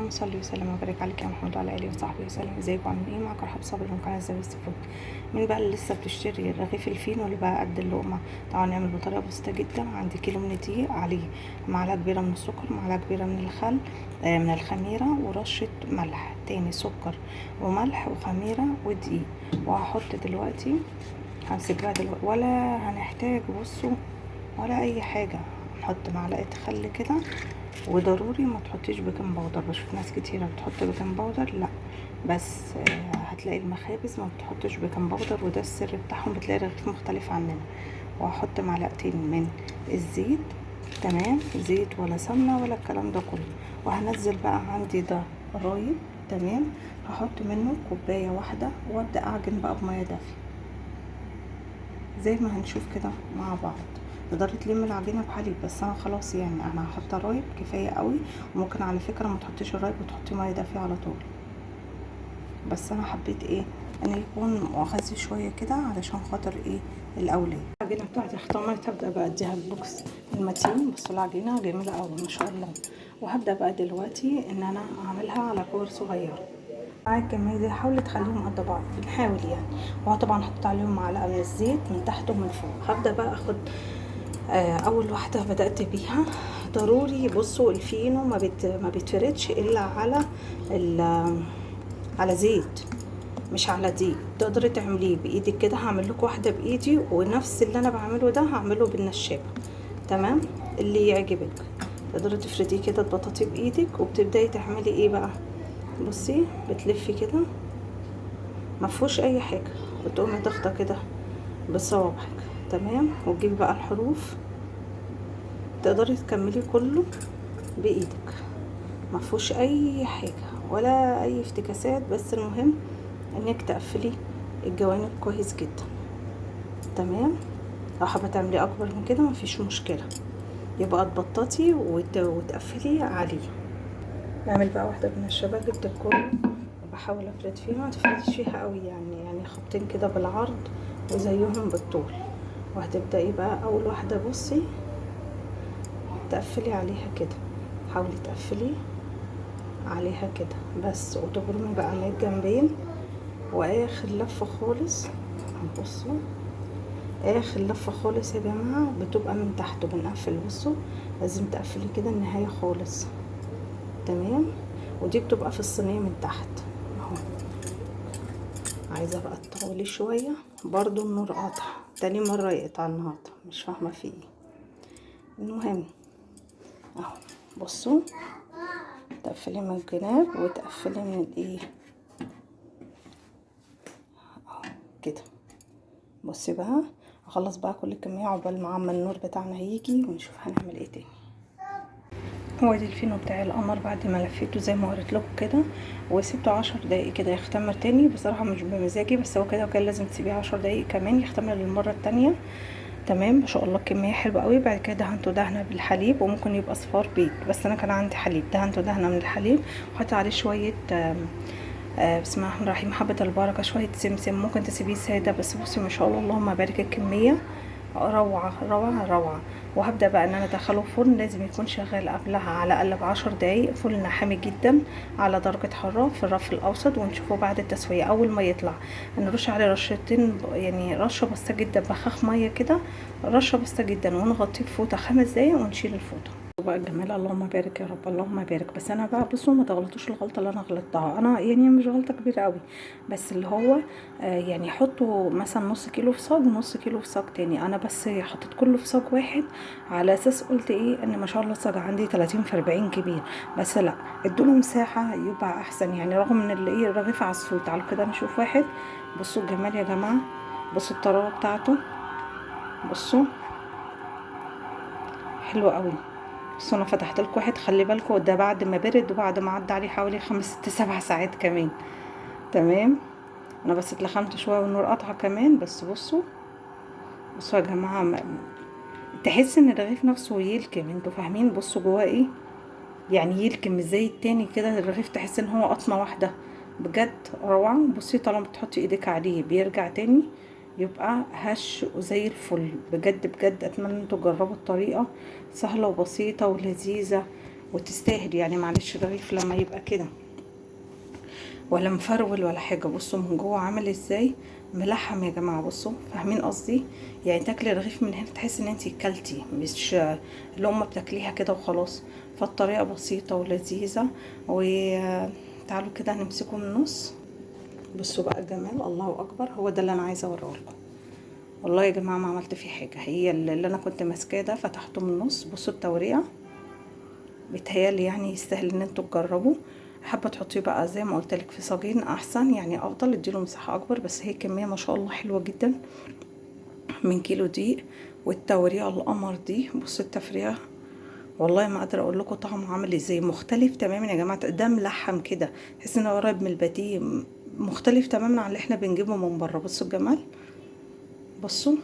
اللهم صل وسلم وبارك عليك يا محمد وعلى اله وصحبه وسلم. ازيكم عاملين ايه؟ معاكم رحاب صابر من قناه زاوية السفود. مين بقى اللي لسه بتشتري رغيف الفينو اللي بقى قد اللقمه؟ طبعا نعمل بطريقه بسيطه جدا. عندي كيلو من الدقيق، عليه معلقه كبيره من السكر، معلقه كبيره من الخل، من الخميره، ورشه ملح، تاني سكر وملح وخميره ودقيق. وهحط دلوقتي، همسك بقى دلوقتي ولا هنحتاج بصوا ولا اي حاجه. نحط معلقه خل كده، وضروري ما تحطيش بيكنج باودر. بشوف ناس كتيره بتحط بيكنج باودر، لا بس هتلاقي المخابز ما بتحطش بيكنج باودر، وده السر بتاعهم، بتلاقي رغيف مختلف عننا. وهحط معلقتين من الزيت، تمام، زيت ولا سمنه ولا الكلام ده كله. وهنزل بقى عندي ده رايب، تمام، هحط منه كوبايه واحده، وابدا اعجن بقى بميه دافيه زي ما هنشوف كده مع بعض. تقدري تلمي العجينه بحليب، بس انا خلاص يعني انا هحط رايب كفايه قوي. وممكن على فكره ما تحطيش الرايب وتحطي ميه دافيه على طول، بس انا حبيت ايه ان يكون مغذي شويه كده علشان خاطر ايه الاولاد. العجينه بتاعتي اختمرت، هبدا بقى اديها البوكس المتين. بصوا العجينه جميله قوي ما شاء الله. وهبدا بقى دلوقتي ان انا اعملها على كور صغيره. معايا الكميه دي حاولي تخليهم قد بعض، بنحاول يعني. وطبعا حطيت عليهم معلقه من الزيت من تحت ومن فوق. هبدا بقى اخد اول واحده بدات بيها. ضروري بصوا الفينو ما بيتفردش الا على زيت، مش على دقيق. تقدري تعمليه بايدك كده، هعمل لكم واحده بايدي، ونفس اللي انا بعمله ده هعمله بالنشابه، تمام، اللي يعجبك. تقدري تفرديه كده تبططيه بايدك، وبتبداي تعملي ايه بقى. بصي بتلفي كده ما فيهوش اي حاجه، وتقومي ضغطه كده بصوابعك، تمام. وتجيبي بقى الحروف، تقدري تكملي كله بايدك، ما فيهوش اي حاجه ولا اي افتكاسات. بس المهم انك تقفلي الجوانب كويس جدا، تمام. لو حابه تعملي اكبر من كده مفيش مشكله، يبقى تبططي وتقفلي عليه. نعمل بقى واحده من الشباب، جبت الكل وبحاول افرد فيها، ما تفرديش فيها قوي يعني خطين كده بالعرض وزيهم بالطول. وهتبداي بقى اول واحده بصي تقفلي عليها كده، حاولي تقفلي عليها كده بس، وتبرمي بقى من الجنبين. واخر لفه خالص، بصوا اخر لفه خالص يا جماعه بتبقى من تحت وبنقفل. بصوا لازم تقفلي كده النهايه خالص، تمام. ودي بتبقى في الصينيه من تحت اهو. عايزه بقى تطولي شويه، برضو النور قاطع، تاني مره يقطع النهارده، مش فاهمه فيه ايه. المهم اهو، بصوا تقفلي من الجناب وتقفلي من الايه اهو كده. بصي بقى هخلص بقى كل الكميه عقبال ما النور بتاعنا هيجي ونشوف هنعمل ايه تاني. هو دي الفينو بتاع القمر بعد ما لفيته زي ما قلت لكم كده، وسبته 10 دقايق كده يختمر تاني. بصراحه مش بمزاجي، بس هو كده وكان لازم تسيبيه 10 دقايق كمان يختمر للمره التانية، تمام. ما شاء الله الكميه حلوه قوي. بعد كده دهنته دهنه بالحليب، وممكن يبقى صفار بيض، بس انا كان عندي حليب، دهنته دهنه من الحليب، وحط عليه شويه بسم الله الرحمن الرحيم حبه البركه، شويه سمسم. ممكن تسيبيه ساده، بس بصي ما شاء الله اللهم بارك الكميه روعه روعه روعه. وهبدا بقى ان انا ادخله فرن، لازم يكون شغال قبلها على الاقل ب10 دقايق، فرن حامي جدا على درجه حراره في الرف الاوسط. ونشوفه بعد التسويه اول ما يطلع نرش عليه رشتين، يعني رشه بسيطه جدا، بخاخ ميه كده، رشه بسيطه جدا، ونغطيه بفوطه 5 دقايق ونشيل الفوطه. بقى الجمال اللهم بارك يا رب اللهم بارك. بس انا بقى بصوا ما تغلطوش الغلطه اللي انا غلطتها، انا يعني مش غلطه كبيره قوي، بس اللي هو يعني حطوا مثلا نص كيلو في صاج ونص كيلو في صاج تاني. انا بس حطيت كله في صاج واحد على اساس قلت ايه ان ما شاء الله الصاج عندي 30 في 40 كبير، بس لا ادوله مساحه يبقى احسن يعني، رغم ان اللي ايه الرغيف على الصوت. تعالوا كده نشوف واحد. بصوا الجمال يا جماعه، بصوا الطراوه بتاعته، بصوا حلو قوي. بس انا فتحت لكم واحد، خلي بالكم ده بعد ما برد وبعد ما عدى عليه حوالي 5 6 7 ساعات كمان، تمام. انا بس اتلخمت شويه والنور قطع كمان، بس بصوا بصوا يا جماعه تحس ان الرغيف نفسه يلكم، انتوا فاهمين؟ بصوا جواه ايه، يعني يلكم مش زي التاني كده. الرغيف تحس ان هو قطمه واحده، بجد روعه. بصي طالما بتحطي ايدك عليه بيرجع تاني، يبقى هش وزي الفل. بجد بجد اتمنى انتوا تجربوا الطريقه، سهله وبسيطه ولذيذه وتستاهل يعني. معلش الرغيف لما يبقى كده ولا مفرول ولا حاجه، بصوا من جوه عامل ازاي، ملحم يا جماعه. بصوا فاهمين قصدي؟ يعني تاكلي الرغيف من هنا تحسي ان انتي كلتي، مش لقمه بتاكليها كده وخلاص. فالطريقه بسيطه ولذيذه. وتعالوا كده نمسكه من النص. بصوا بقى الجمال، الله اكبر، هو ده اللي انا عايزه اوريه لكم. والله يا جماعه ما عملت فيه حاجه، هي اللي انا كنت ماسكاه ده فتحته من النص. بصوا التوريقه، بيتهيالي يعني يستاهل ان انتوا تجربوا. حابه تحطيه بقى زي ما قلت لك في صاجين احسن يعني افضل، اديله مساحه اكبر. بس هي كميه ما شاء الله حلوه جدا من كيلو دقيق. والتوريقه القمر دي، بصوا التفريعه، والله ما قادره اقول لكم طعمه عامل ازاي، مختلف تماما يا جماعه. ده ملحم كده، تحس انه قريب من الباتيه، مختلف تماما عن اللي احنا بنجيبه من بره. بصوا الجمال، بصوا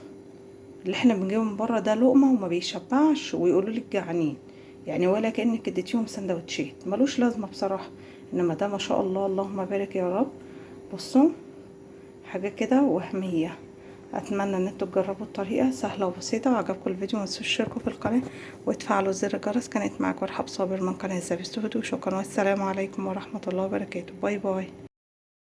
اللي احنا بنجيبه من بره ده لقمه وما بيشبعش، ويقولوا لك جعانين يعني، ولا كانك اديتيهم سندوتشات، ملوش لازمه بصراحه. انما ده ما شاء الله اللهم بارك يا رب. بصوا حاجه كده وهميه. اتمنى ان انتوا تجربوا الطريقه، سهله وبسيطه. وعجبكم الفيديو ما تنسوش تشتركوا في القناه وتفعلوا زر الجرس. كانت معاكم رحاب صابر من قناه زبيب. شكرا والسلام عليكم ورحمه الله وبركاته. باي باي.